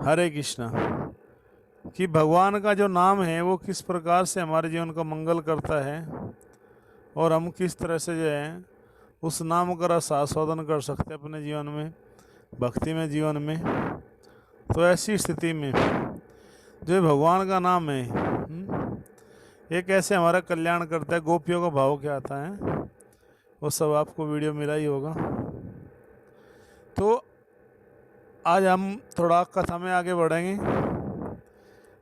हरे कृष्णा। कि भगवान का जो नाम है वो किस प्रकार से हमारे जीवन का मंगल करता है और हम किस तरह से जो है उस नाम का रस आस्वादन कर सकते हैं अपने जीवन में, भक्ति में जीवन में। तो ऐसी स्थिति में जो भगवान का नाम है ये कैसे हमारा कल्याण करता है, गोपियों का भाव क्या आता है, वो सब आपको वीडियो मिला ही होगा। तो आज हम थोड़ा कथा में आगे बढ़ेंगे।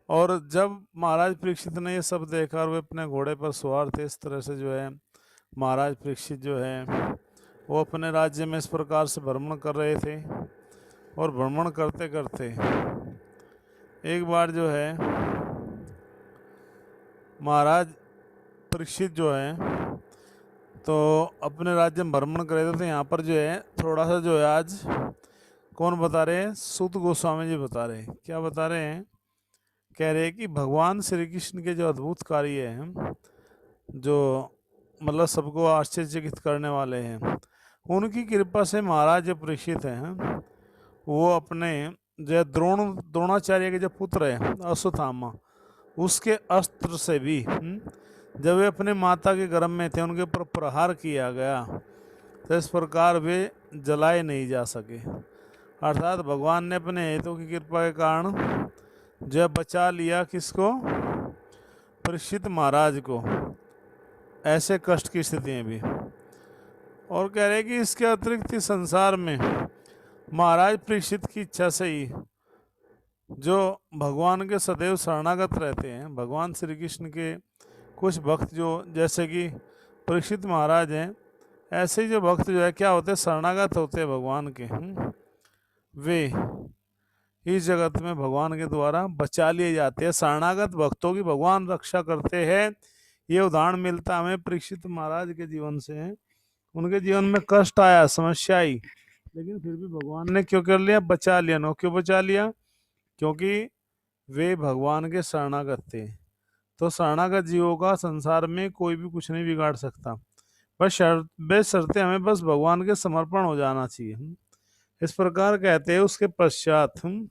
और जब महाराज परीक्षित ने ये सब देखा और वे अपने घोड़े पर सवार थे, इस तरह से जो है महाराज परीक्षित जो है वो अपने राज्य में इस प्रकार से भ्रमण कर रहे थे। और भ्रमण करते करते एक बार जो है महाराज परीक्षित जो है तो अपने राज्य में भ्रमण कर रहे थे। यहाँ पर जो है थोड़ा सा जो है आज कौन बता रहे हैं, सूत गोस्वामी जी बता रहे हैं। क्या बता रहे हैं, कह रहे हैं कि भगवान श्री कृष्ण के जो अद्भुत कार्य हैं, जो मतलब सबको आश्चर्यचकित करने वाले हैं, उनकी कृपा से महाराज जो परीक्षित हैं वो अपने जो द्रोणाचार्य के जो पुत्र है अश्वत्थामा, उसके अस्त्र से भी जब वे अपने माता के गर्भ में थे उनके ऊपर प्रहार किया गया तो इस प्रकार वे जलाए नहीं जा सके। अर्थात भगवान ने अपने हेतु की कृपा के कारण जो बचा लिया किसको, परीक्षित महाराज को, ऐसे कष्ट की स्थिति में भी। और कह रहे कि इसके अतिरिक्त संसार में महाराज परीक्षित की इच्छा से ही जो भगवान के सदैव शरणागत रहते हैं, भगवान श्री कृष्ण के कुछ भक्त जो जैसे कि परीक्षित महाराज हैं, ऐसे ही जो भक्त जो है क्या होते हैं, शरणागत होते हैं भगवान के। वे इस जगत में भगवान के द्वारा बचा लिए जाते हैं। शरणागत भक्तों की भगवान रक्षा करते हैं। ये उदाहरण मिलता हमें परीक्षित महाराज के जीवन से। उनके जीवन में कष्ट आया, समस्या आई, लेकिन फिर भी भगवान ने क्यों कर लिया, बचा लिया। नो क्यों बचा लिया, क्योंकि वे भगवान के शरणागत थे। तो शरणागत जीवों का संसार में कोई भी कुछ नहीं बिगाड़ सकता। बस बेशर्ते हमें बस भगवान के समर्पण हो जाना चाहिए। इस प्रकार कहते हैं। उसके पश्चात हम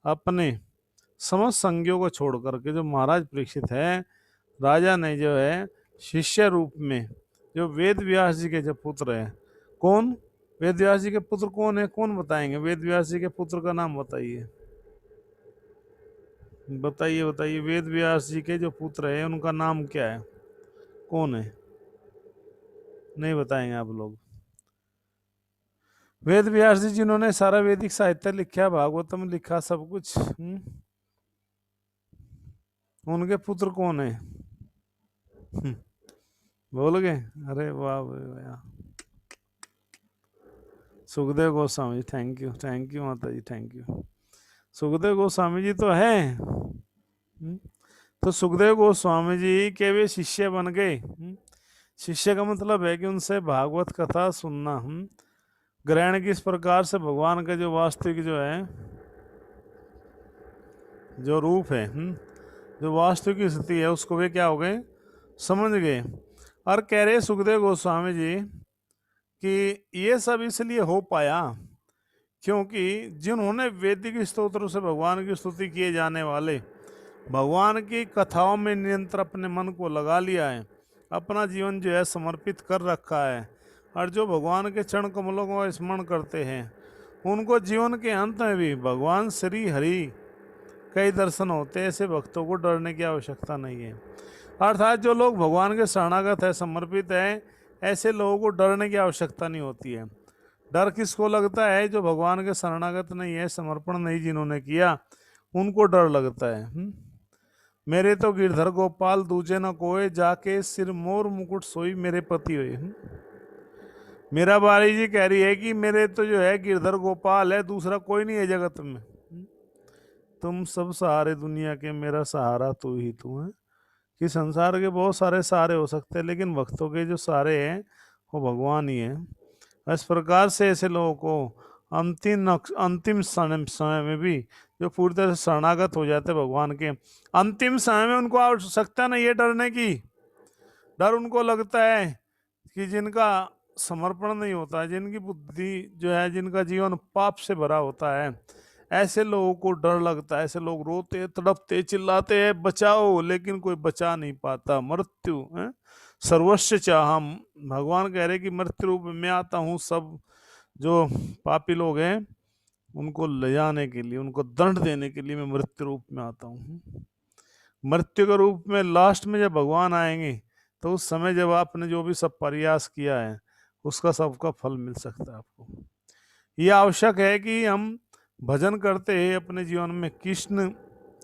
अपने समस्त संज्ञों को छोड़ करके जो महाराज परीक्षित है, राजा ने जो है शिष्य रूप में जो वेद व्यास जी के जो पुत्र है, कौन वेद व्यास जी के पुत्र कौन है, कौन बताएंगे, वेद व्यास जी के पुत्र का नाम बताइए, बताइए बताइए। वेद व्यास जी के जो पुत्र है उनका नाम क्या है, कौन है, नहीं बताएंगे आप लोग। वेद व्यास जी जिन्होंने सारा वैदिक साहित्य लिखा, भागवतम लिखा, सब कुछ, उनके पुत्र कौन है, बोल गए, अरे वाह वाह। सुखदेव गोस्वामी जी, थैंक यू माता जी, थैंक यू। सुखदेव गोस्वामी जी तो है। तो सुखदेव गोस्वामी जी के वे शिष्य बन गए। शिष्य का मतलब है कि उनसे भागवत कथा सुनना, ग्रहण किस प्रकार से भगवान का जो वास्तविक जो है जो रूप है, जो वास्तविक स्थिति है, उसको वे क्या हो गए, समझ गए। और कह रहे सुखदेव गोस्वामी जी कि ये सब इसलिए हो पाया क्योंकि जिन्होंने वैदिक स्तोत्रों से भगवान की स्तुति किए जाने वाले, भगवान की कथाओं में निरंतर अपने मन को लगा लिया है, अपना जीवन जो है समर्पित कर रखा है, और जो भगवान के चरण कमलों को स्मरण करते हैं, उनको जीवन के अंत में भी भगवान श्री हरि कई दर्शन होते हैं। ऐसे भक्तों को डरने की आवश्यकता नहीं है। अर्थात जो लोग भगवान के शरणागत है, समर्पित है, ऐसे लोगों को डरने की आवश्यकता नहीं होती है। डर किसको लगता है, जो भगवान के शरणागत नहीं है, समर्पण नहीं जिन्होंने किया, उनको डर लगता है। मेरे तो गिरधर गोपाल दूजे न कोय, जाके सिर मोर मुकुट सोई मेरे पति हुए। मीरा बाली जी कह रही है कि मेरे तो जो है गिरधर गोपाल है, दूसरा कोई नहीं है जगत में। तुम सब सहारे दुनिया के, मेरा सहारा तू ही तू है। कि संसार के बहुत सारे सहारे हो सकते हैं, लेकिन भक्तों के जो सहारे हैं वो भगवान ही है। इस प्रकार से ऐसे लोगों को अंतिम समय में भी जो पूरी तरह से शरणागत हो जाते भगवान के, अंतिम समय में उनको आवश्यकता नहीं है डरने की। डर उनको लगता है कि जिनका समर्पण नहीं होता है, जिनकी बुद्धि जो है, जिनका जीवन पाप से भरा होता है, ऐसे लोगों को डर लगता है, ऐसे लोग रोते तड़पते चिल्लाते हैं बचाओ, लेकिन कोई बचा नहीं पाता। मृत्यु है सर्वस्व चाहम, भगवान कह रहे कि मृत्यु रूप में आता हूँ, सब जो पापी लोग हैं उनको ले जाने के लिए, उनको दंड देने के लिए मैं मृत्यु रूप में आता हूँ। मृत्यु के रूप में लास्ट में जब भगवान आएंगे तो उस समय जब आपने जो भी सब प्रयास किया है उसका सबका फल मिल सकता है आपको। ये आवश्यक है कि हम भजन करते हैं अपने जीवन में, कृष्ण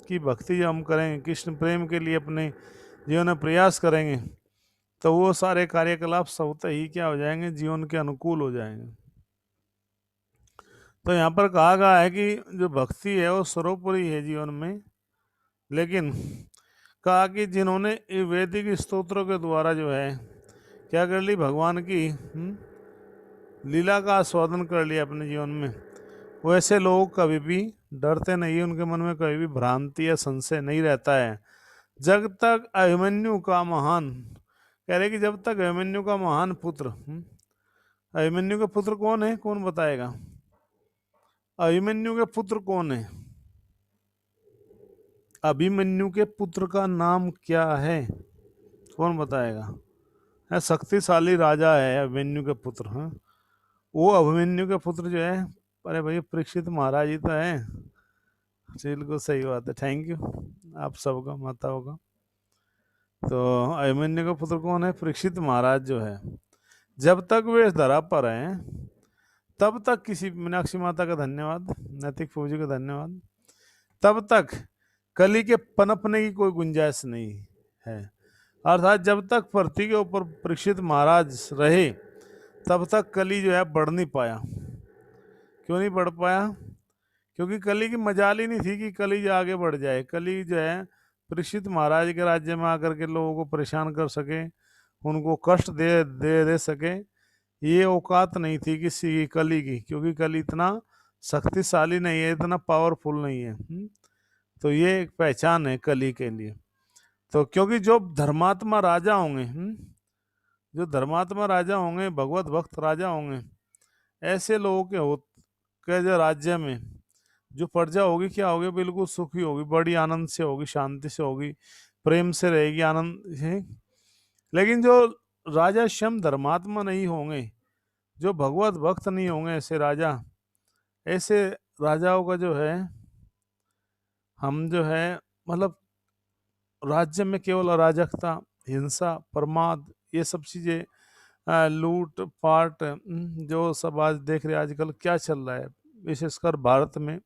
की भक्ति जब हम करेंगे, कृष्ण प्रेम के लिए अपने जीवन में प्रयास करेंगे, तो वो सारे कार्यकलाप स्वतः ही क्या हो जाएंगे, जीवन के अनुकूल हो जाएंगे। तो यहाँ पर कहा गया है कि जो भक्ति है वो सर्वोपरि है जीवन में, लेकिन कहा कि जिन्होंने वैदिक स्तोत्रों के द्वारा जो है क्या कर ली, भगवान की लीला का आस्वादन कर लिया अपने जीवन में, वैसे लोग कभी भी डरते नहीं, उनके मन में कभी भी भ्रांति या संशय नहीं रहता है। जब तक अभिमन्यु का महान, कह रहे कि जब तक अभिमन्यु का महान पुत्र, अभिमन्यु का पुत्र कौन है, कौन बताएगा? अभिमन्यु के पुत्र कौन है? अभिमन्यु के पुत्र का नाम क्या है, कौन बताएगा? है शक्तिशाली राजा है अभिमन्यु के पुत्र। हाँ, वो अभिमन्यु के पुत्र जो है, अरे भाई परीक्षित महाराज ही तो है। बिल्कुल सही बात है, थैंक यू आप सबका, माताओं का। तो अभिमन्यु का पुत्र कौन है? परीक्षित महाराज जो है, जब तक वे इस धरा पर हैं तब तक किसी, मीनाक्षी माता का धन्यवाद, नैतिक फौजी का धन्यवाद, तब तक कली के पनपने की कोई गुंजाइश नहीं है। अर्थात जब तक पृथ्वी के ऊपर परीक्षित महाराज रहे तब तक कली जो है बढ़ नहीं पाया। क्यों नहीं बढ़ पाया? क्योंकि कली की मजाल ही नहीं थी कि कली जो आगे बढ़ जाए। कली जो है परीक्षित महाराज के राज्य में आकर के लोगों को परेशान कर सके, उनको कष्ट दे सके, ये औकात नहीं थी किसी कली की, क्योंकि कली इतना शक्तिशाली नहीं है, इतना पावरफुल नहीं है। तो ये एक पहचान है कली के लिए। तो क्योंकि जो धर्मात्मा राजा होंगे, जो धर्मात्मा राजा होंगे, भगवत भक्त राजा होंगे, ऐसे लोगों के जो राज्य में जो प्रजा होगी क्या होगी, बिल्कुल सुखी होगी, बड़ी आनंद से होगी, शांति से होगी, प्रेम से रहेगी, आनंद है। लेकिन जो राजा स्वयं धर्मात्मा नहीं होंगे, जो भगवत भक्त नहीं होंगे, ऐसे राजा, ऐसे राजाओं का जो है, हम जो है मतलब राज्य में केवल अराजकता, हिंसा, प्रमाद, ये सब चीज़ें, लूट पाट, जो सब आज देख रहे हैं आजकल क्या चल रहा है, विशेषकर भारत में।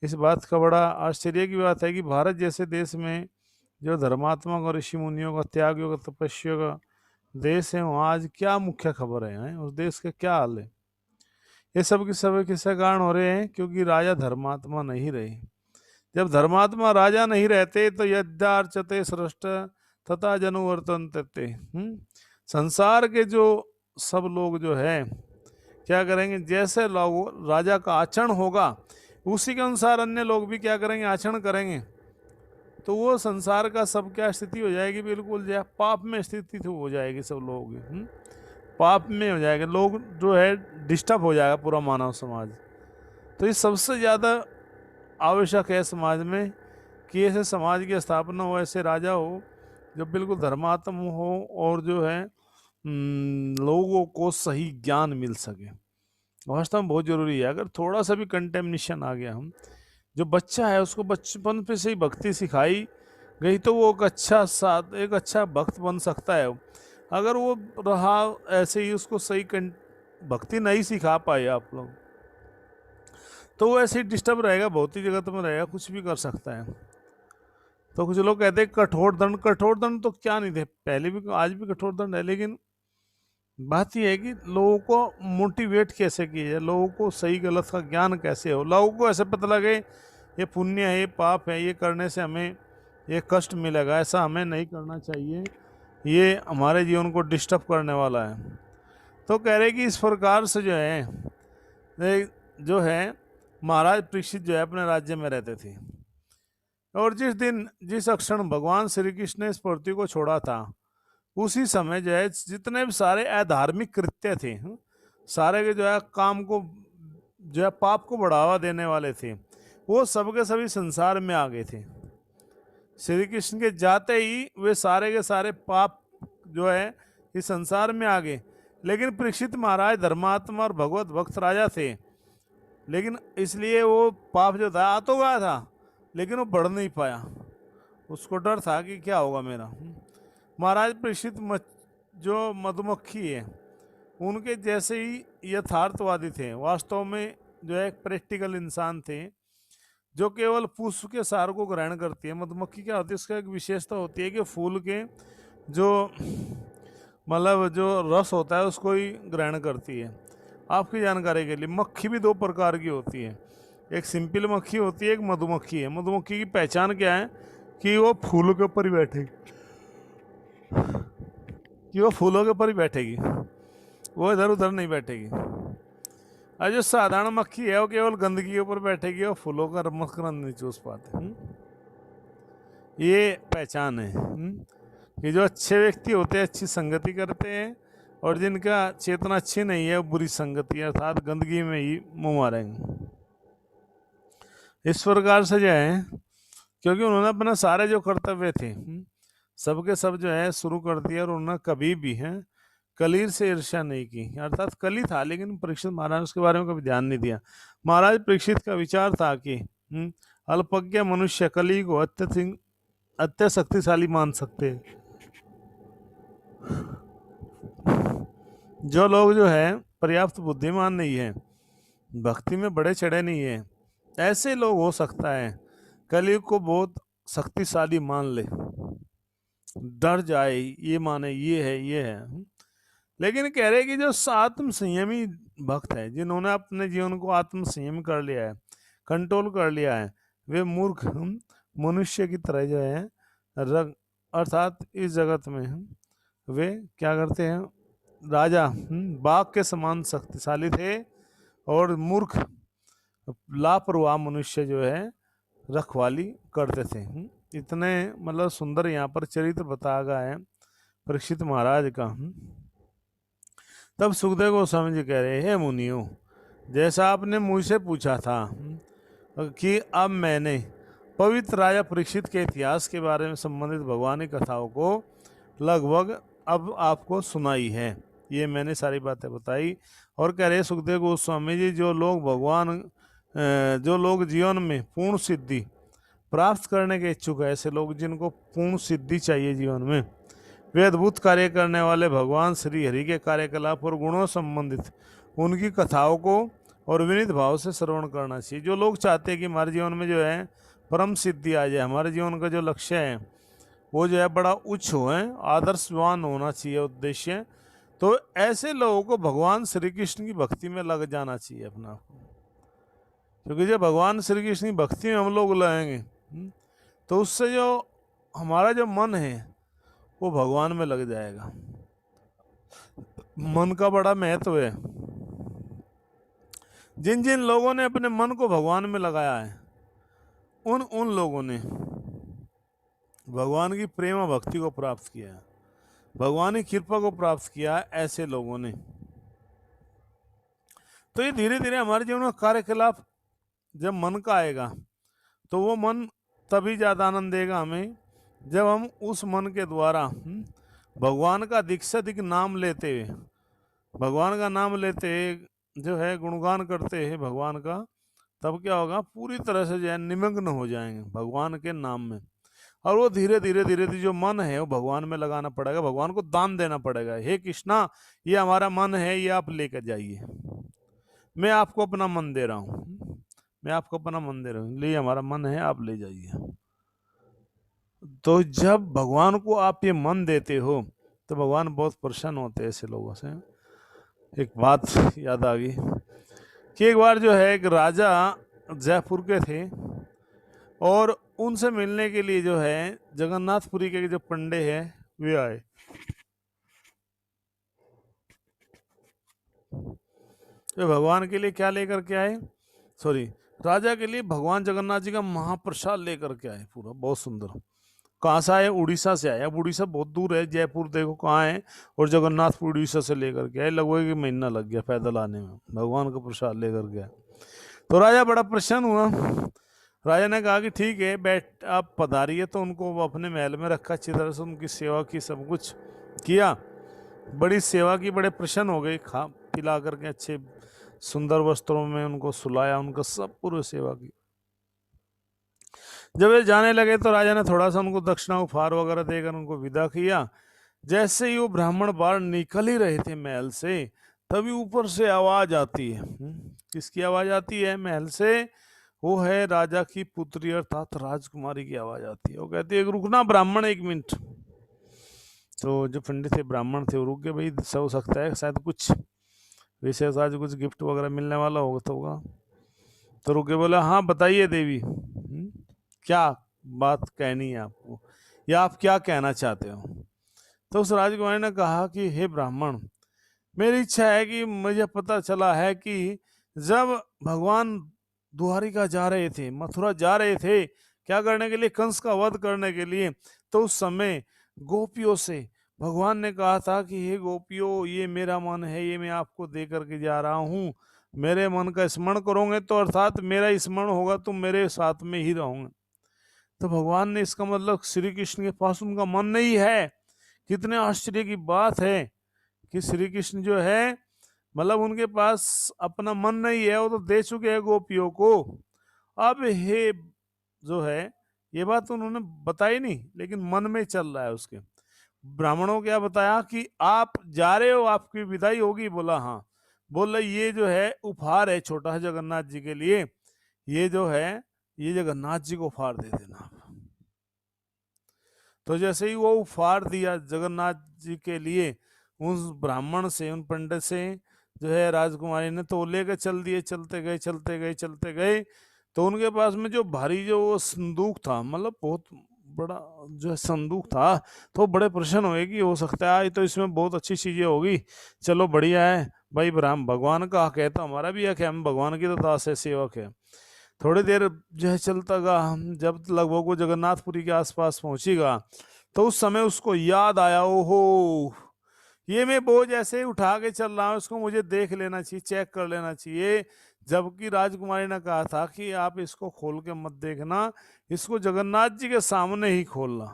इस बात का बड़ा आश्चर्य की बात है कि भारत जैसे देश में जो धर्मात्मक और ऋषि मुनियों का, त्यागियों का, तपस्या का देश है, वहाँ आज क्या मुख्य खबर है, उस देश का क्या हाल है? ये सब के सब किसके कारण हो रहे हैं? क्योंकि राजा धर्मात्मा नहीं रहे। जब धर्मात्मा राजा नहीं रहते तो यद्यार्चते सृष्ट तथा जनुवर्तन्ते, संसार के जो सब लोग जो है क्या करेंगे, जैसे लोग राजा का आचरण होगा उसी के अनुसार अन्य लोग भी क्या करेंगे, आचरण करेंगे। तो वो संसार का सब क्या स्थिति हो जाएगी, बिल्कुल जो पाप में स्थिति तो हो जाएगी, सब लोग पाप में हो जाएगा, लोग जो है डिस्टर्ब हो जाएगा पूरा मानव समाज। तो ये सबसे ज़्यादा आवश्यक है समाज में कि ऐसे समाज की स्थापना हो, ऐसे राजा हो जो बिल्कुल धर्मात्म हो और जो है लोगों को सही ज्ञान मिल सके। वास्तव में बहुत जरूरी है। अगर थोड़ा सा भी कंटेमिनेशन आ गया, हम जो बच्चा है उसको बचपन पे से ही भक्ति सिखाई गई तो वो एक अच्छा भक्त बन सकता है। अगर वो रहा ऐसे ही, उसको सही भक्ति नहीं सिखा पाए आप लोग, तो वो ऐसे ही डिस्टर्ब रहेगा, भौतिक जगत में रहेगा, कुछ भी कर सकता है। तो कुछ लोग कहते हैं कठोर दंड तो क्या नहीं थे, पहले भी आज भी कठोर दंड है, लेकिन बात यह है कि लोगों को मोटिवेट कैसे किया जाए, लोगों को सही गलत का ज्ञान कैसे हो, लोगों को ऐसे पता लगे ये पुण्य है, ये पाप है, ये करने से हमें ये कष्ट मिलेगा, ऐसा हमें नहीं करना चाहिए, ये हमारे जीवन को डिस्टर्ब करने वाला है। तो कह रहे कि इस प्रकार से जो है महाराज परीक्षित जो है अपने राज्य में रहते थे, और जिस क्षण भगवान श्री कृष्ण ने इस पृथ्वी को छोड़ा था, उसी समय जो है जितने भी सारे अधार्मिक कृत्य थे, सारे के जो है काम को जो है पाप को बढ़ावा देने वाले थे, वो सब के सभी संसार में आ गए थे। श्री कृष्ण के जाते ही वे सारे के सारे पाप जो है इस संसार में आ गए। लेकिन परीक्षित महाराज धर्मात्मा और भगवत भक्त राजा थे, लेकिन इसलिए वो पाप जो था आ तो गया था, लेकिन वो बढ़ नहीं पाया। उसको डर था कि क्या होगा मेरा। महाराज परीक्षित जो मधुमक्खी है उनके जैसे ही यथार्थवादी थे, वास्तव में जो है प्रैक्टिकल इंसान थे, जो केवल पुष्प के सार को ग्रहण करती है। मधुमक्खी क्या होती है, उसका एक विशेषता होती है कि फूल के जो मतलब जो रस होता है उसको ही ग्रहण करती है। आपकी जानकारी के लिए मक्खी भी दो प्रकार की होती है, एक सिंपल मक्खी होती है, एक मधुमक्खी है। मधुमक्खी की पहचान क्या है कि वो फूलों के ऊपर ही बैठेगी, वो इधर उधर नहीं बैठेगी। और जो साधारण मक्खी है वो केवल गंदगी के ऊपर बैठेगी और फूलों का मकरंद नहीं चूस पाते। ये पहचान है कि जो अच्छे व्यक्ति होते हैं अच्छी संगति करते हैं, और जिनका चेतना अच्छी नहीं है वो बुरी संगति अर्थात गंदगी में ही मुंह मारेंगे। इस प्रकार से जो है, क्योंकि उन्होंने अपना सारे जो कर्तव्य थे सबके सब जो है शुरू कर दिया, और उन्होंने कभी भी है कलीर से ईर्ष्या नहीं की। अर्थात कली था लेकिन परीक्षित महाराज उसके बारे में कभी ध्यान नहीं दिया। महाराज परीक्षित का विचार था कि अल्पज्ञ मनुष्य कली को अत्य शक्तिशाली मान सकते हैं। जो लोग जो है पर्याप्त बुद्धिमान नहीं है, भक्ति में बड़े चढ़े नहीं है, ऐसे लोग हो सकता है कलयुग को बहुत शक्तिशाली मान ले, डर जाए, ये माने ये है। लेकिन कह रहे कि जो आत्म संयमी भक्त है, जिन्होंने अपने जीवन को आत्म संयम कर लिया है, कंट्रोल कर लिया है, वे मूर्ख मनुष्य की तरह जो है अर्थात इस जगत में वे क्या करते हैं, राजा बाघ के समान शक्तिशाली थे, और मूर्ख लापरवाह मनुष्य जो है रखवाली करते थे। इतने मतलब सुंदर यहाँ पर चरित्र बताया गया है परीक्षित महाराज का। तब सुखदेव गोस्वामी जी कह रहे हैं, मुनियों, जैसा आपने मुझसे पूछा था कि अब मैंने पवित्र राजा परीक्षित के इतिहास के बारे में संबंधित भगवानी कथाओं को लगभग अब आपको सुनाई है, ये मैंने सारी बातें बताई। और कह रहे सुखदेव गोस्वामी जी, जो लोग जीवन में पूर्ण सिद्धि प्राप्त करने के इच्छुक है, ऐसे लोग जिनको पूर्ण सिद्धि चाहिए जीवन में, वे अद्भुत कार्य करने वाले भगवान श्री हरि के कार्यकलाप और गुणों संबंधित उनकी कथाओं को और विनीत भाव से श्रवण करना चाहिए। जो लोग चाहते हैं कि हमारे जीवन में जो है परम सिद्धि आ जाए, हमारे जीवन का जो लक्ष्य है वो जो है बड़ा उच्च हो, आदर्शवान होना चाहिए उद्देश्य, तो ऐसे लोगों को भगवान श्री कृष्ण की भक्ति में लग जाना चाहिए अपना। क्योंकि जब भगवान श्री कृष्ण की भक्ति में हम लोग लगेंगे तो उससे जो हमारा जो मन है वो भगवान में लग जाएगा। मन का बड़ा महत्व है। जिन जिन लोगों ने अपने मन को भगवान में लगाया है, उन लोगों ने भगवान की प्रेम और भक्ति को प्राप्त किया है, भगवान की कृपा को प्राप्त किया है, ऐसे लोगों ने। तो ये धीरे धीरे हमारे जीवन में कार्यकलाप जब मन का आएगा तो वो मन तभी ज़्यादा आनंद देगा हमें जब हम उस मन के द्वारा भगवान का अधिक से अधिक नाम लेते हुए, भगवान का नाम लेते जो है गुणगान करते हैं भगवान का, तब क्या होगा, पूरी तरह से जो है निमग्न हो जाएंगे भगवान के नाम में। और वो धीरे धीरे जो मन है वो भगवान में लगाना पड़ेगा, भगवान को दान देना पड़ेगा। हे कृष्णा, ये हमारा मन है, ये आप लेकर जाइए, मैं आपको अपना मन दे रहा हूँ, मैं आपको अपना मन दे रहा हूँ, लिए हमारा मन है, आप ले जाइए। तो जब भगवान को आप ये मन देते हो तो भगवान बहुत प्रसन्न होते हैं ऐसे लोगों से। एक बात याद आ गई कि एक बार जो है एक राजा जयपुर के थे, और उनसे मिलने के लिए जो है जगन्नाथपुरी के जो पंडे हैं वे आए। तो भगवान के लिए क्या लेकर के आए, राजा के लिए भगवान जगन्नाथ जी का महाप्रसाद लेकर के आए, पूरा बहुत सुंदर। कहाँ से आए, उड़ीसा से आए। अब उड़ीसा बहुत दूर है, जयपुर देखो कहाँ है, और जगन्नाथपुर उड़ीसा से लेकर के आए, लगभग 1 महीना लग गया पैदल आने में, भगवान का प्रसाद लेकर के आए। तो राजा बड़ा प्रसन्न हुआ, राजा ने कहा कि ठीक है, बैठ आप पधारिए। तो उनको वो अपने महल में रखा, अच्छी तरह से उनकी सेवा की, सब कुछ किया, बड़ी सेवा की, बड़े प्रसन्न हो गए, खा पिला करके अच्छे सुंदर वस्त्रों में उनको सुलाया, उनको सब पूरी सेवा की। जब वे जाने लगे तो राजा ने थोड़ा सा उनको दक्षिणा उपहार वगैरह देकर उनको विदा किया। जैसे ही वो ब्राह्मण बाहर निकल ही रहे थे महल से, तभी ऊपर से आवाज आती है। किसकी आवाज आती है महल से? वो है राजा की पुत्री अर्थात राजकुमारी की आवाज आती है। वो कहती है रुकना ब्राह्मण, 1 मिनट। तो जो पंडित थे ब्राह्मण थे वो रुक गए, भाई सब हो सकता है शायद कुछ विशेष आज कुछ गिफ्ट वगैरह मिलने वाला होगा तो होगा। तो रुक के बोला हाँ बताइए देवी, क्या बात कहनी है आपको, या आप क्या कहना चाहते हो? तो उस राजकुमारी ने कहा कि हे ब्राह्मण, मेरी इच्छा है कि मुझे पता चला है कि जब भगवान द्वारिका जा रहे थे, मथुरा जा रहे थे, क्या करने के लिए? कंस का वध करने के लिए। तो उस समय गोपियों से भगवान ने कहा था कि हे गोपियों, ये मेरा मन है, ये मैं आपको दे करके जा रहा हूँ, मेरे मन का स्मरण करोगे तो अर्थात मेरा स्मरण होगा, तुम मेरे साथ में ही रहोगे। तो भगवान ने, इसका मतलब श्री कृष्ण के पास उनका मन नहीं है। कितने आश्चर्य की बात है कि श्री कृष्ण जो है, मतलब उनके पास अपना मन नहीं है, वो तो दे चुके हैं गोपियों को। अब हे जो है, ये बात उन्होंने बताई नहीं, लेकिन मन में चल रहा है उसके। ब्राह्मणों क्या बताया कि आप जा रहे हो, आपकी विदाई होगी? बोला हाँ। बोल रहे ये जो है उपहार है छोटा सा जगन्नाथ जी के लिए, ये जो है ये जगन्नाथ जी को उपहार दे देना आप। तो जैसे ही वो उपहार दिया जगन्नाथ जी के लिए, उस ब्राह्मण से, उन पंडित से जो है राजकुमारी ने तो लेकर चल दिए। चलते गए चलते गए चलते गए, तो उनके पास में जो भारी जो वो संदूक था, मतलब बहुत बड़ा जो है संदूक था, तो बड़े प्रसन्न हुए कि हो सकता है आज तो इसमें बहुत अच्छी चीजें होगी, चलो बढ़िया है भाई, ब्राह्मण भगवान का हक है तो हमारा भी हक है, हम भगवान की तो दास है, सेवक है। थोड़ी देर जो है चलता गया, जब लगभग वो जगन्नाथपुरी के आसपास पहुंचेगा, तो उस समय उसको याद आया, ओहो ये मैं बोझ ऐसे ही उठा के चल रहा हूँ, इसको मुझे देख लेना चाहिए, चेक कर लेना चाहिए। जबकि राजकुमारी ने कहा था कि आप इसको खोल के मत देखना, इसको जगन्नाथ जी के सामने ही खोलना।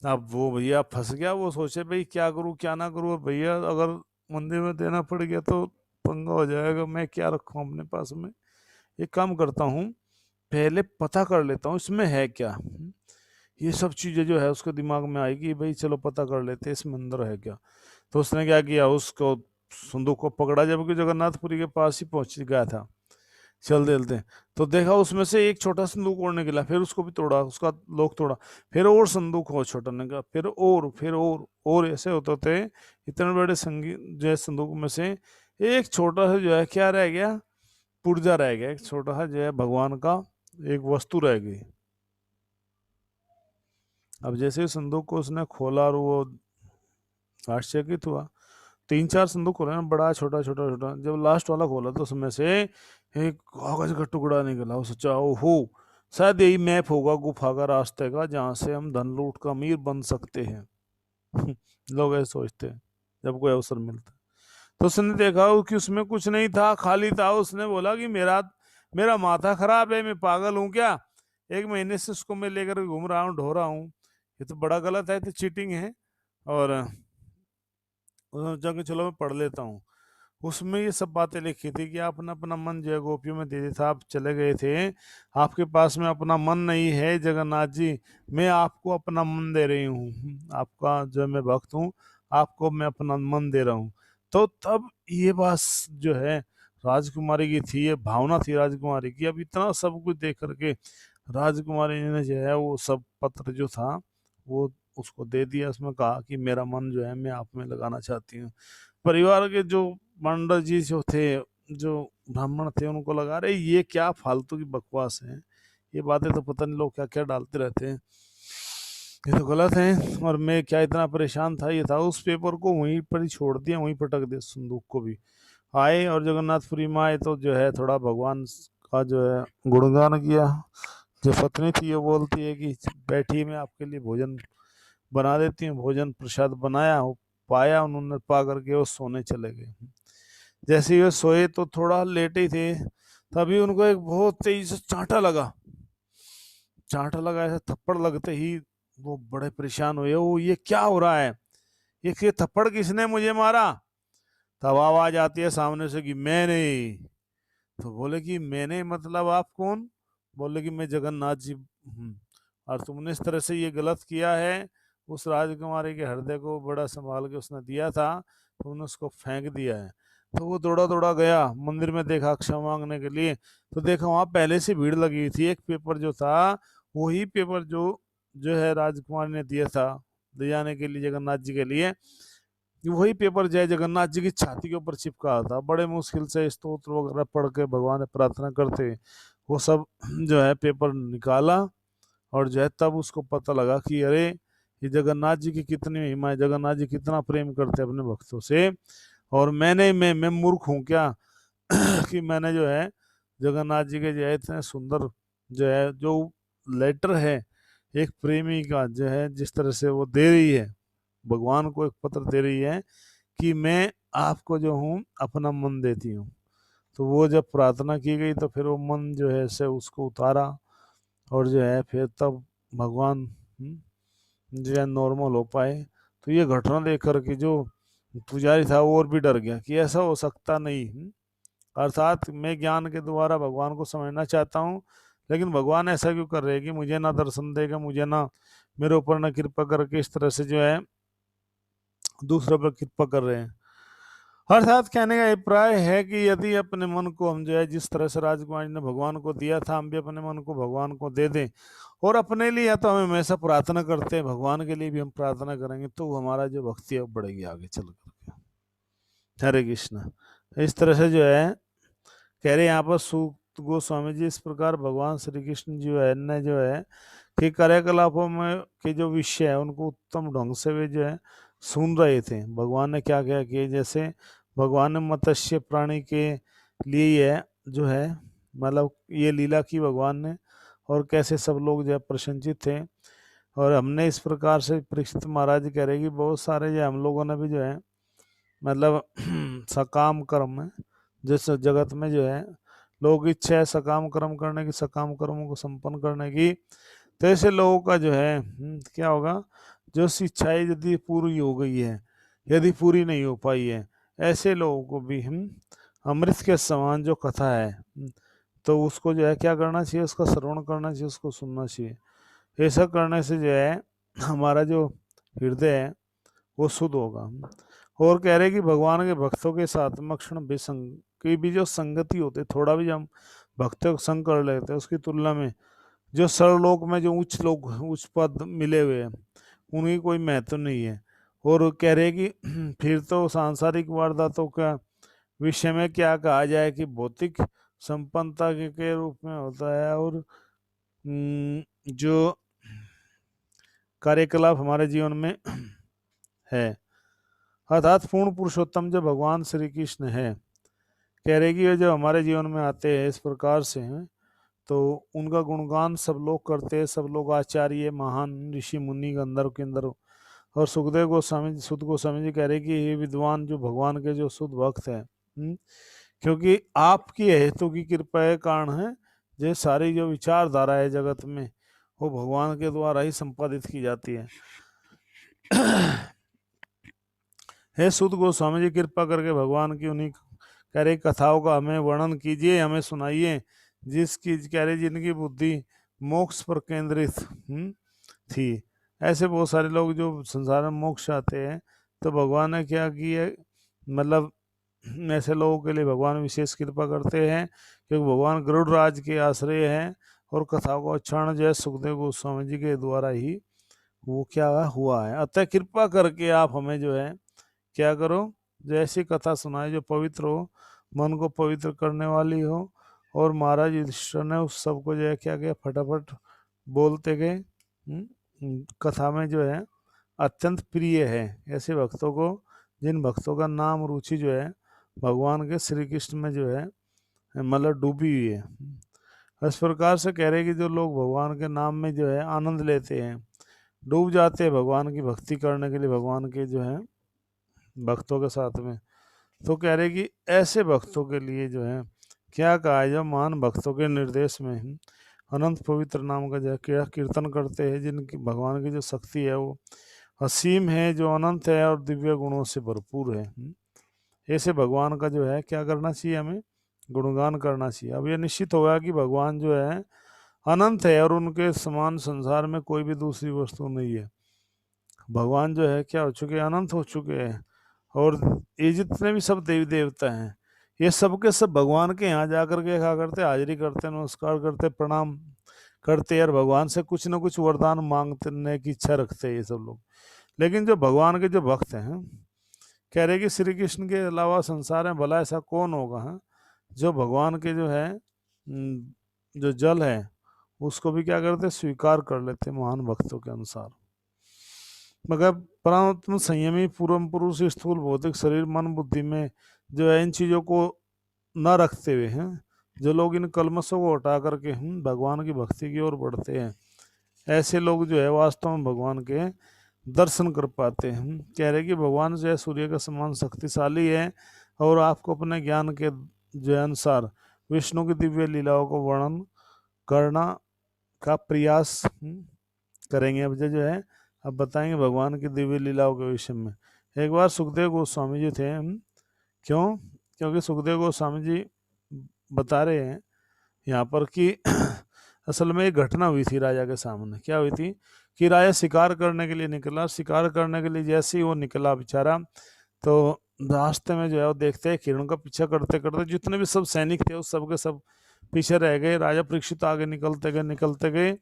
अब वो भैया फंस गया, वो सोचे भाई क्या करूँ क्या ना करूँ, और भैया अगर मंदिर में देना पड़ गया तो पंगा हो जाएगा, मैं क्या रखूँ अपने पास में। एक काम करता हूँ, पहले पता कर लेता हूँ इसमें है क्या। ये सब चीजें जो है उसके दिमाग में आएगी, भाई चलो पता कर लेते इसमें अंदर है क्या। तो उसने क्या किया, उसको संदूक को पकड़ा, जबकि जगन्नाथपुरी के पास ही पहुंच गया था चलते चलते, तो देखा उसमें से एक छोटा संदूक और निकला, फिर उसको भी तोड़ा, उसका लोक तोड़ा, फिर और संदूक हो छोटा निकला, फिर और ऐसे होते होते इतने बड़े संगीत जो है संदूक में से एक छोटा सा जो है क्या रह गया, पुर्जा रह गया, एक छोटा सा जो है भगवान का एक वस्तु रह गई। अब जैसे संदूक को उसने खोला और वो आश्चर्यचकित हुआ, 3-4 संदूक खोले ना, बड़ा छोटा छोटा छोटा, जब लास्ट वाला खोला तो उसमें से एक कागज का टुकड़ा निकला। वो सोचा ओहो, शायद यही मैप होगा गुफा का, रास्ते का, जहाँ से हम धन लूट का अमीर बन सकते हैं। लोग ऐसे सोचते हैं जब कोई अवसर मिलता है। तो उसने देखा कि उसमें कुछ नहीं था, खाली था। उसने बोला कि मेरा मेरा माथा खराब है, मैं पागल हूँ क्या, 1 महीने से उसको मैं लेकर घूम रहा हूँ, ढो रहा हूँ, ये तो बड़ा गलत है, तो चीटिंग है। और उन्होंने जाके चलो मैं पढ़ लेता हूँ। उसमें ये सब बातें लिखी थी कि आप अपना अपना मन जो है गोपियों में दे दिया था, आप चले गए थे, आपके पास में अपना मन नहीं है जगन्नाथ जी, मैं आपको अपना मन दे रही हूँ, आपका जो मैं भक्त हूँ, आपको मैं अपना मन दे रहा हूँ। तो तब ये बात जो है राजकुमारी की थी, ये भावना थी राजकुमारी की। अब इतना सब कुछ देख करके राजकुमारी ने जो है वो सब पत्र जो था वो उसको दे दिया। उसमें कहा कि मेरा मन जो है मैं आप में लगाना चाहती हूँ। परिवार के जो पंडित जी जो थे, जो ब्राह्मण थे, उनको लगा रहे ये क्या फालतू की बकवास है, ये बातें तो पता नहीं लोग क्या क्या डालते रहते हैं, ये तो गलत है। और मैं क्या इतना परेशान था, ये था, उस पेपर को वहीं पर ही छोड़ दिया, वहीं पटक दिया संदूक को भी। आए और जगन्नाथपुरी में आए तो जो है थोड़ा भगवान का जो है गुणगान किया। जो पत्नी थी वो बोलती है कि बैठी मैं आपके लिए भोजन बना देती हूँ। भोजन प्रसाद बनाया, वो पाया, उन्होंने पा करके वो सोने चले गए। जैसे ही वे सोए तो थोड़ा लेटे ही थे, तभी उनको एक बहुत तेज से चांटा लगा। चांटा लगा, ऐसे थप्पड़ लगते ही वो बड़े परेशान हुए, वो ये क्या हो रहा है, ये थप्पड़ किसने मुझे मारा। तब आवाज आती है सामने से कि मैंने। तो बोले कि मैंने मतलब आप कौन। बोले कि मैं जगन्नाथ जी हूँ, और तुमने इस तरह से ये गलत किया है। उस राजकुमारी के हृदय को बड़ा संभाल के उसने दिया था, तुमने उसको फेंक दिया है। तो वो दौड़ा दौड़ा गया मंदिर में, देखा क्षमा मांगने के लिए। तो देखा वहां पहले से भीड़ लगी हुई थी। एक पेपर जो था, वही पेपर जो जो है राजकुमारी ने दिया था ले जाने के लिए जगन्नाथ जी के लिए, वही पेपर जय जगन्नाथ जी की छाती के ऊपर चिपका था। बड़े मुश्किल से स्तोत्र वगैरह पढ़ के भगवान से प्रार्थना करते वो सब जो है पेपर निकाला। और जो है तब उसको पता लगा कि अरे ये जगन्नाथ जी की कितनी महिमा है, जगन्नाथ जी कितना प्रेम करते हैं अपने भक्तों से। और मैं मूर्ख हूँ क्या कि मैंने जो है जगन्नाथ जी के जो है इतने सुंदर जो है जो लेटर है एक प्रेमी का जो है, जिस तरह से वो दे रही है भगवान को एक पत्र दे रही है कि मैं आपको जो हूँ अपना मन देती हूँ। तो वो जब प्रार्थना की गई तो फिर वो मन जो है से उसको उतारा, और जो है फिर तब भगवान जो है नॉर्मल हो पाए। तो ये घटना देख कर के जो पुजारी था वो और भी डर गया कि ऐसा हो सकता नहीं। अर्थात मैं ज्ञान के द्वारा भगवान को समझना चाहता हूँ, लेकिन भगवान ऐसा क्यों कर रहे हैं कि मुझे ना दर्शन देगा, मुझे ना मेरे ऊपर ना कृपा करके इस तरह से जो है दूसरों पर कृपा कर रहे हैं। अर्थात कहने का अभिप्राय है कि यदि अपने मन को हम जो है जिस तरह से राजकुमारी ने भगवान को दिया था, हम भी अपने मन को भगवान को दे दें, और अपने लिए या तो हम हमेशा प्रार्थना करते हैं, भगवान के लिए भी हम प्रार्थना करेंगे, तो हमारा जो भक्ति है वो बढ़ेगी आगे चल करके। हरे कृष्ण। इस तरह से जो है कह रहे यहाँ पर सूत गोस्वामी जी, इस प्रकार भगवान श्री कृष्ण जो है ने जो है कि कार्यकलापों में के जो विषय है उनको उत्तम ढंग से वे जो है सुन रहे थे। भगवान ने क्या क्या किए, जैसे भगवान ने मत्स्य प्राणी के लिए ये जो है मतलब ये लीला की भगवान ने, और कैसे सब लोग जो है प्रसन्नचित थे। और हमने इस प्रकार से परीक्षित महाराज कह रहे कि बहुत सारे जो हम लोगों ने भी जो है मतलब सकाम कर्म है, जिस जगत में जो है लोग इच्छा है सकाम कर्म करने की, सकाम कर्मों को संपन्न करने की, तो ऐसे लोगों का जो है क्या होगा, जो इच्छाएं यदि पूरी हो गई है, यदि पूरी नहीं हो पाई है, ऐसे लोगों को भी हम अमृत के समान जो कथा है तो उसको जो है क्या करना चाहिए, उसका श्रवण करना चाहिए, उसको सुनना चाहिए। ऐसा करने से जो है हमारा जो हृदय है वो शुद्ध होगा। और कह रहे कि भगवान के भक्तों के साथ मक्षण विसंग की भी जो संगति होती है, थोड़ा भी हम भक्तों को संग कर लेते हैं, उसकी तुलना में जो सरलोक में जो उच्च लोग उच्च पद मिले हुए हैं उनकी कोई महत्व नहीं है। और कह रहे कि फिर तो सांसारिक वारदातों का विषय में क्या कहा जाए कि भौतिक संपन्नता के रूप में होता है, और जो कार्यकलाप हमारे जीवन में है, अर्थात पूर्ण पुरुषोत्तम जो भगवान श्री कृष्ण है, कह रहे कि ये जो हमारे जीवन में आते हैं इस प्रकार से हैं, तो उनका गुणगान सब लोग करते हैं, सब लोग आचार्य महान ऋषि मुनि गंधर्व किन्नर। और सुखदेव गोस्वामी जी, सुध गोस्वामी जी कह रहे कि ये विद्वान जो भगवान के जो शुद्ध भक्त हैं, क्योंकि आपकी हेतु की कृपा के कारण है ये सारी जो विचारधारा है जगत में वो भगवान के द्वारा ही संपादित की जाती है। हे सुध गोस्वामी जी, कृपा करके भगवान की उन्हीं कह रहे कथाओं का हमें वर्णन कीजिए, हमें सुनाइए, जिसकी कह रहे जिनकी बुद्धि मोक्ष पर केंद्रित थी। ऐसे बहुत सारे लोग जो संसार में मोक्ष चाहते हैं, तो भगवान ने क्या किया, मतलब ऐसे लोगों के लिए भगवान विशेष कृपा करते हैं, क्योंकि भगवान गरुड़ राज के आश्रय हैं, और कथाओं का उच्चारण जो है सुखदेव गोस्वामी जी के द्वारा ही वो क्या हुआ है। अतः कृपा करके आप हमें जो है क्या करो, जो ऐसी कथा सुनाए जो पवित्र हो, मन को पवित्र करने वाली हो। और महाराज युधिष्ठिर ने उस सबको जो है क्या किया, फटाफट बोलते गए। कथा में जो है अत्यंत प्रिय है ऐसे भक्तों को, जिन भक्तों का नाम रुचि जो है भगवान के श्री कृष्ण में जो है मतलब डूबी हुई है। इस प्रकार से कह रहे कि जो लोग भगवान के नाम में जो है आनंद लेते हैं, डूब जाते हैं भगवान की भक्ति करने के लिए भगवान के जो है भक्तों के साथ में, तो कह रहे कि ऐसे भक्तों के लिए जो है क्या कहा है, जब महान भक्तों के निर्देश में अनंत पवित्र नाम का क्या कीर्तन करते हैं, जिनकी भगवान की जो शक्ति है वो असीम है, जो अनंत है और दिव्य गुणों से भरपूर है। ऐसे भगवान का जो है क्या करना चाहिए, हमें गुणगान करना चाहिए। अब ये निश्चित होगा कि भगवान जो है अनंत है और उनके समान संसार में कोई भी दूसरी वस्तु नहीं है। भगवान जो है क्या हो चुके हैं, अनंत हो चुके हैं। और ये जितने भी सब देवी देवता हैं, ये सब के सब भगवान के यहाँ जा करके क्या करते, हाजिरी करते, नमस्कार करते, प्रणाम करते और भगवान से कुछ ना कुछ वरदान मांगने की इच्छा रखते हैं ये सब लोग। लेकिन जो भगवान के जो भक्त हैं, कह रहे कि श्री कृष्ण के अलावा संसार में भला ऐसा कौन होगा, जो भगवान के जो है जो जल है उसको भी क्या करते, स्वीकार कर लेते महान भक्तों के अनुसार। मगर परमात्म संयमी पूर्व पुरुष स्थूल भौतिक शरीर मन बुद्धि में जो है इन चीजों को न रखते हुए हैं, जो लोग इन कलमशों को हटा करके भगवान की भक्ति की ओर बढ़ते हैं, ऐसे लोग जो है वास्तव में भगवान के दर्शन कर पाते हैं। कह रहे कि भगवान जो है सूर्य के समान शक्तिशाली है और आपको अपने ज्ञान के जो है अनुसार विष्णु की दिव्य लीलाओं को वर्णन करना का प्रयास करेंगे। अब जो है अब बताएंगे भगवान की दिव्य लीलाओं के विषय में। एक बार सुखदेव गोस्वामी जी थे, क्यों, क्योंकि सुखदेव गोस्वामी जी बता रहे हैं यहाँ पर कि असल में एक घटना हुई थी राजा के सामने। क्या हुई थी कि राजा शिकार करने के लिए निकला, शिकार करने के लिए जैसे ही वो निकला बेचारा, तो रास्ते में जो है वो देखते हैं हिरण का पीछा करते करते जितने भी सब सैनिक थे उस सब के सब पीछे रह गए। राजा परीक्षित आगे निकलते गए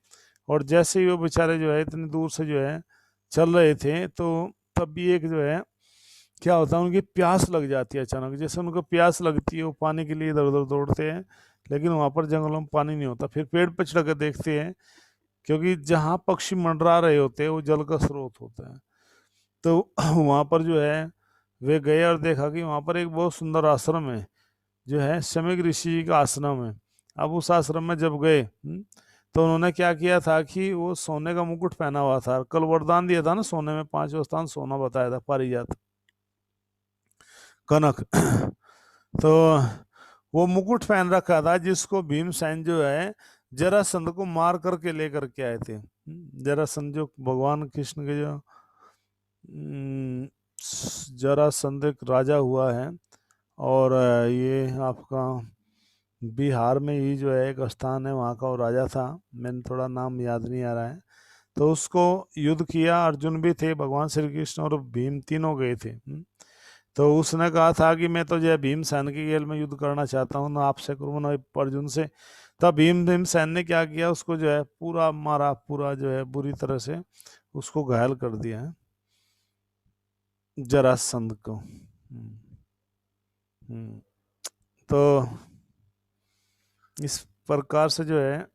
और जैसे ही वो बेचारे जो है इतनी दूर से जो है चल रहे थे, तो तब भी एक जो है क्या होता है, उनकी प्यास लग जाती है अचानक। जैसे उनको प्यास लगती है, वो पानी के लिए इधर उधर दौड़ते हैं, लेकिन वहाँ पर जंगलों में पानी नहीं होता। फिर पेड़ पर चढ़ कर देखते हैं, क्योंकि जहाँ पक्षी मंडरा रहे होते हैं वो जल का स्रोत होता है। तो वहाँ पर जो है वे गए और देखा कि वहाँ पर एक बहुत सुंदर आश्रम है, जो है शमीक ऋषि जी का आश्रम है। अब उस आश्रम में जब गए तो उन्होंने क्या किया था कि वो सोने का मुकुट पहना हुआ था। कल वरदान दिया था ना, सोने में 5 स्थान सोना बताया था, पारिजात कनक। तो वो मुकुट पहन रखा था, जिसको भीमसेन जो है जरासंध को मार करके लेकर के आए थे। जरासंध जो भगवान कृष्ण के जो जरासंध एक राजा हुआ है, और ये आपका बिहार में ही जो है एक स्थान है, वहाँ का वो राजा था, मैंने थोड़ा नाम याद नहीं आ रहा है। तो उसको युद्ध किया, अर्जुन भी थे, भगवान श्री कृष्ण और भीम तीनों गए थे। तो उसने कहा था कि मैं तो जो है भीमसेन की खेल में युद्ध करना चाहता हूँ, ना आपसे करूँ ना अर्जुन से। तब भीमसेन ने क्या किया, उसको जो है पूरा मारा, पूरा जो है बुरी तरह से उसको घायल कर दिया है, जरासंध को। तो इस प्रकार से जो है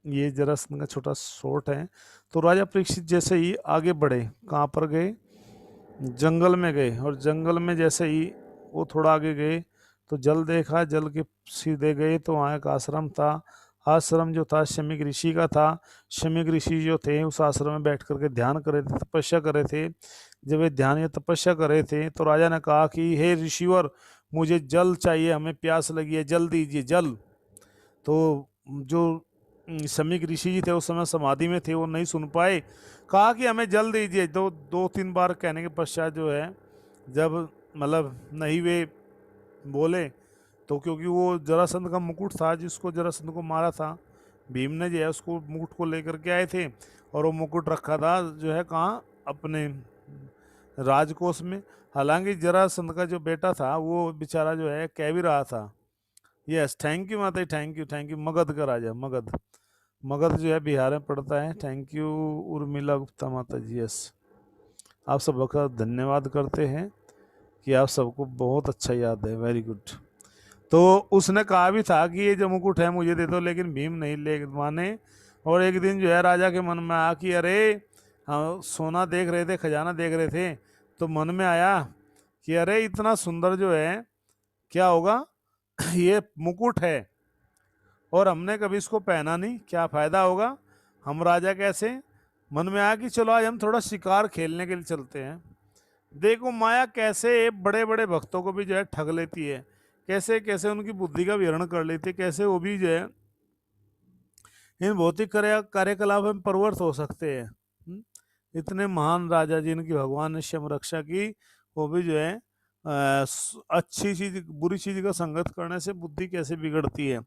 ये जरासंध का छोटा शॉर्ट है। तो राजा परीक्षित जैसे ही आगे बढ़े, कहाँ पर गए, जंगल में गए, और जंगल में जैसे ही वो थोड़ा आगे गए तो जल देखा, जल के सीधे गए तो वहाँ एक आश्रम था। आश्रम जो था शमीक ऋषि का था। शमीक ऋषि जो थे उस आश्रम में बैठ करके ध्यान कर रहे थे, तपस्या कर रहे थे। जब वे ध्यान या तपस्या कर रहे थे तो राजा ने कहा कि हे ऋषिवर, मुझे जल चाहिए, हमें प्यास लगी है, जल दीजिए जल। तो जो शमीक ऋषि जी थे उस समय समाधि में थे, वो नहीं सुन पाए, कहा कि हमें जल दीजिए। दो तीन बार कहने के पश्चात जो है जब मतलब नहीं वे बोले, तो क्योंकि वो जरासंध का मुकुट था, जिसको जरासंध को मारा था भीम ने, जो है उसको मुकुट को लेकर के आए थे, और वो मुकुट रखा था जो है कहाँ, अपने राजकोष में। हालांकि जरासंध का जो बेटा था वो बेचारा जो है कह भी रहा था, यस थैंक यू माता, थैंक यू, मगध का राजा, मगध, मगध जो है बिहार में पड़ता है। थैंक यू उर्मिला गुप्ता माता जी, यस। आप सबका धन्यवाद करते हैं कि आप सबको बहुत अच्छा याद है, वेरी गुड। तो उसने कहा भी था कि ये जो मुकुट है मुझे दे दो, लेकिन भीम नहीं ले माने। और एक दिन जो है राजा के मन में आया कि अरे हाँ, सोना देख रहे थे, खजाना देख रहे थे, तो मन में आया कि अरे इतना सुंदर जो है क्या होगा, ये मुकुट है और हमने कभी इसको पहना नहीं, क्या फायदा होगा, हम राजा कैसे। मन में आया कि चलो आज हम थोड़ा शिकार खेलने के लिए चलते हैं। देखो माया कैसे बड़े बड़े भक्तों को भी जो है ठग लेती है। कैसे कैसे उनकी बुद्धि का विहरण कर लेते, कैसे वो भी जो है इन भौतिक कार्यकलाप में प्रवृत्त हो सकते हैं। इतने महान राजा जिनकी भगवान ने क्षम रक्षा की, वो भी जो है अच्छी चीज बुरी चीज का संगत करने से बुद्धि कैसे बिगड़ती है।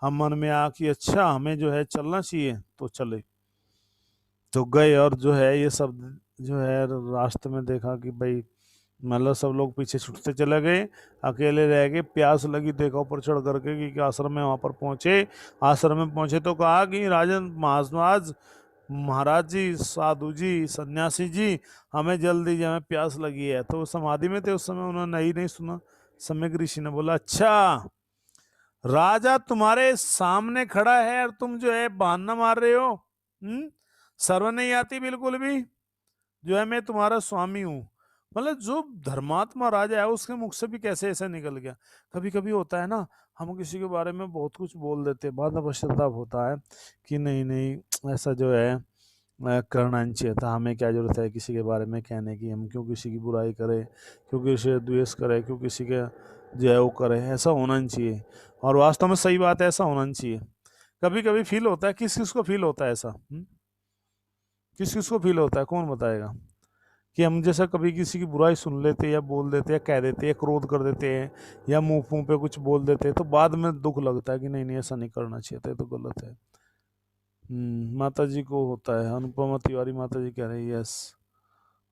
हम मन में आ कि अच्छा हमें जो है चलना चाहिए तो चले, तो गए, और जो है ये सब जो है रास्ते में देखा कि भाई मतलब सब लोग पीछे छूटते चले गए, अकेले रह गए, प्यास लगी, देखा ऊपर चढ़ करके कि आश्रम में, वहां पर पहुंचे। आश्रम में पहुंचे तो कहा कि राजन महाराज, महाराज जी, साधु जी, सन्यासी जी, हमें जल्द दीजिए, हमें प्यास लगी है। तो वो समाधि में थे उस समय, उन्होंने नहीं सुना। सम्यक ऋषि ने बोला, अच्छा राजा तुम्हारे सामने खड़ा है और तुम जो है बहाना मार रहे हो, शर्म नहीं आती बिल्कुल भी, जो है मैं तुम्हारा स्वामी हूँ। मतलब जो धर्मात्मा राजा है उसके मुख से भी कैसे ऐसा निकल गया। कभी कभी होता है ना, हम किसी के बारे में बहुत कुछ बोल देते हैं, बाद में पश्चाताप होता है कि नहीं नहीं ऐसा जो है करना नहीं चाहिए था, हमें क्या जरूरत है किसी के बारे में कहने की, हम क्यों किसी की बुराई करें, क्यों किसी से द्वेष करें, क्यों किसी के जो है वो करें, ऐसा होना नहीं चाहिए। और वास्तव में सही बात है, ऐसा होना नहीं चाहिए। कभी कभी फील होता है, किस किस को फील होता है ऐसा, किस किस को फील होता है, कौन बताएगा, कि हम जैसा कभी किसी की बुराई सुन लेते या बोल देते या कह देते या क्रोध कर देते हैं या मुंह मुंह पे कुछ बोल देते हैं, तो बाद में दुख लगता है कि नहीं नहीं ऐसा नहीं करना चाहिए था, ये तो गलत है। माता जी को होता है, अनुपमा तिवारी माता जी कह रही है यस।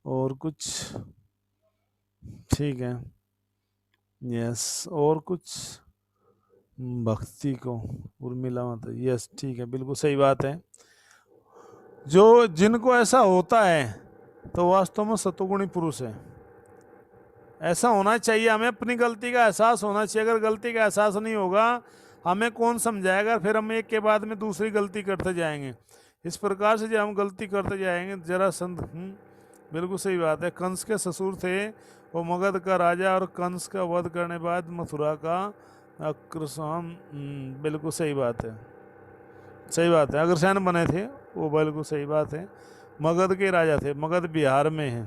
और कुछ, ठीक है, यस, और कुछ भक्ति को, उर्मिला माता जी, यस ठीक है, बिल्कुल सही बात है। जो जिनको ऐसा होता है तो वास्तव में सतोगुणी पुरुष है। ऐसा होना चाहिए, हमें अपनी गलती का एहसास होना चाहिए। अगर गलती का एहसास नहीं होगा, हमें कौन समझाएगा, फिर हम एक के बाद में दूसरी गलती करते जाएंगे। इस प्रकार से जब हम गलती करते जाएंगे, जरासंध, बिल्कुल सही बात है। कंस के ससुर थे वो मगध का राजा, और कंस का वध करने बाद मथुरा का अग्रसेन, बिल्कुल सही बात है, सही बात है, अग्रसेन बने थे वो, बिल्कुल सही बात है। मगध के राजा थे, मगध बिहार में है,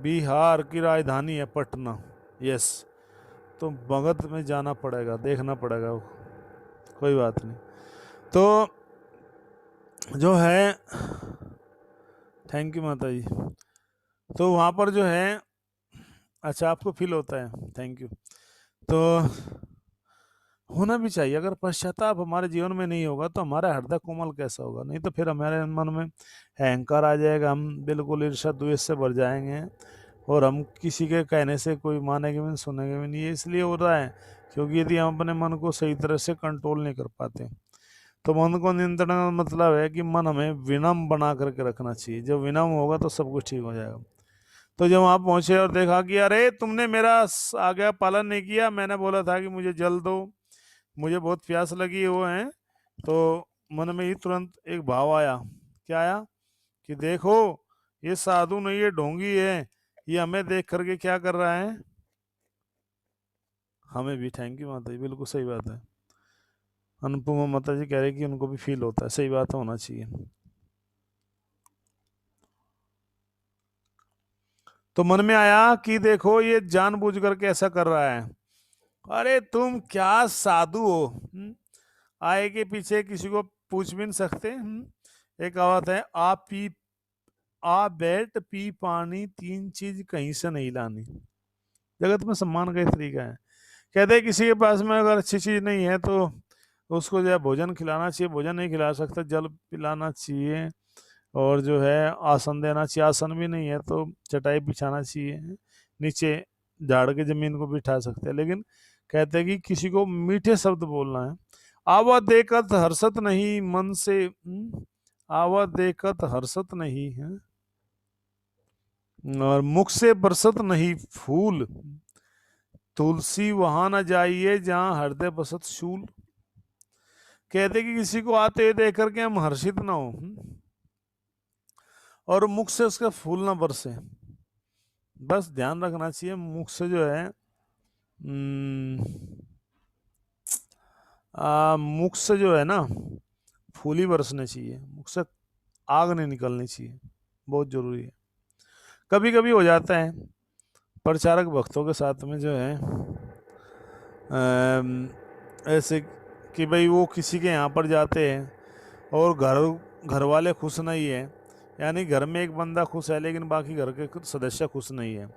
बिहार की राजधानी है पटना, यस। तो मगध में जाना पड़ेगा, देखना पड़ेगा, कोई बात नहीं। तो जो है, थैंक यू माता जी। तो वहाँ पर जो है, अच्छा आपको फील होता है, थैंक यू। तो होना भी चाहिए। अगर पश्चाताप हमारे जीवन में नहीं होगा तो हमारा हृदय कोमल कैसा होगा, नहीं तो फिर हमारे मन में अहंकार आ जाएगा, हम बिल्कुल ईर्ष्या द्वेष से भर जाएंगे, और हम किसी के कहने से कोई मानेंगे भी नहीं, सुनेंगे भी नहीं। ये इसलिए हो रहा है क्योंकि यदि हम अपने मन को सही तरह से कंट्रोल नहीं कर पाते। तो मन को नियंत्रण का मतलब है कि मन हमें विनम्र बना करके रखना चाहिए। जब विनम्र होगा तो सब कुछ ठीक हो जाएगा। तो जब वहाँ पहुंचे और देखा कि अरे तुमने मेरा आज्ञा पालन नहीं किया, मैंने बोला था कि मुझे जल दो, मुझे बहुत प्यास लगी वो है, तो मन में ही तुरंत एक भाव आया। क्या आया कि देखो ये साधु नहीं, ये ढोंगी है, ये हमें देख करके क्या कर रहा है, हमें भी। थैंक यू माता जी, बिल्कुल सही बात है। अनुपमा माता जी कह रही कि उनको भी फील होता है, सही बात होना चाहिए। तो मन में आया कि देखो ये जानबूझ करके ऐसा कर रहा है, अरे तुम क्या साधु हो, आए के पीछे किसी को पूछ भी नहीं सकते। एक कहावत है, आ बैठ पी पानी, तीन चीज कहीं से नहीं लानी। जगत में सम्मान का ही तरीका है। कहते हैं किसी के पास में अगर अच्छी चीज नहीं है तो उसको जो है भोजन खिलाना चाहिए, भोजन नहीं खिला सकता जल पिलाना चाहिए, और जो है आसन देना चाहिए, आसन भी नहीं है तो चटाई बिछाना चाहिए, नीचे झाड़ के जमीन को बिठा सकते हैं। लेकिन कहते हैं कि किसी को मीठे शब्द बोलना है। आवा देखत हर्षत नहीं मन से, आवा देखत हर्षत नहीं है, और मुख से बरसत नहीं फूल, तुलसी वहां न जाइए जहां हृदय बसत शूल। कहते कि किसी को आते हुए देख करके हम हर्षित ना हो, और मुख से उसका फूल ना बरसे। बस ध्यान रखना चाहिए, मुख से जो है मुख से जो है ना फूल ही बरसने चाहिए, मुख से आग नहीं निकलनी चाहिए, बहुत जरूरी है। कभी कभी हो जाता है प्रचारक भक्तों के साथ में जो है ऐसे कि भाई वो किसी के यहाँ पर जाते हैं और घर वाले खुश नहीं है, यानी घर में एक बंदा खुश है लेकिन बाकी घर के सदस्य खुश नहीं है।